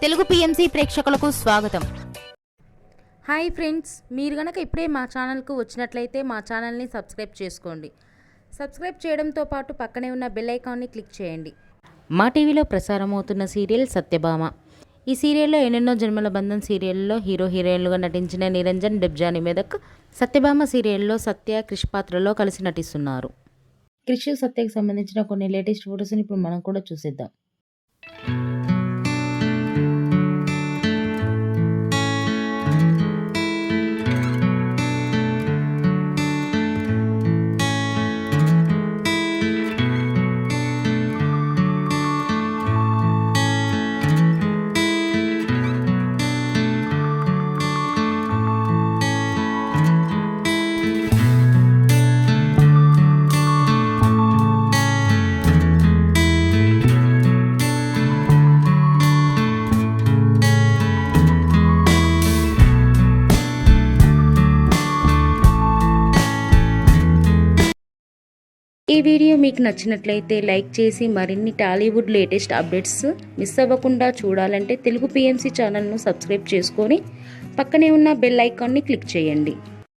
Telugu PMC ప్రేక్షకులకు స్వాగతం. Hi friends, మీరు గనక ఇప్పుడే మా ఛానల్కు వచ్చినట్లయితే మా ఛానల్ని సబ్స్క్రైబ్ చేసుకోండి. సబ్స్క్రైబ్ చేయడంతో పాటు పక్కనే ఉన్న బెల్ ఐకాన్ని క్లిక్ చేయండి. మా టీవీలో ప్రసారం అవుతున్న సీరియల్ సత్యభామ. ఈ సీరియల్లో ఎన్నెన్నో జన్మల బంధం సీరియల్లో హీరో హీరోయిన్లుగా నటించిన నిరంజన్, డెబ్జాని మెదక్ సత్యభామ సీరియల్లో సత్య, క్రిష్ పాత్రలో కలిసి నటిస్తున్నారు. క్రిష్, సత్యకి సంబంధించిన కొన్ని లేటెస్ట్ ఫొటోస్ని ఇప్పుడు మనం కూడా చూసేద్దాం. ఈ వీడియో మీకు నచ్చినట్లయితే లైక్ చేసి మరిన్ని టాలీవుడ్ లేటెస్ట్ అప్డేట్స్ మిస్ అవ్వకుండా చూడాలంటే తెలుగు పిఎంసి ఛానల్ను సబ్స్క్రైబ్ చేసుకొని పక్కనే ఉన్న బెల్ ఐకాన్ని క్లిక్ చేయండి.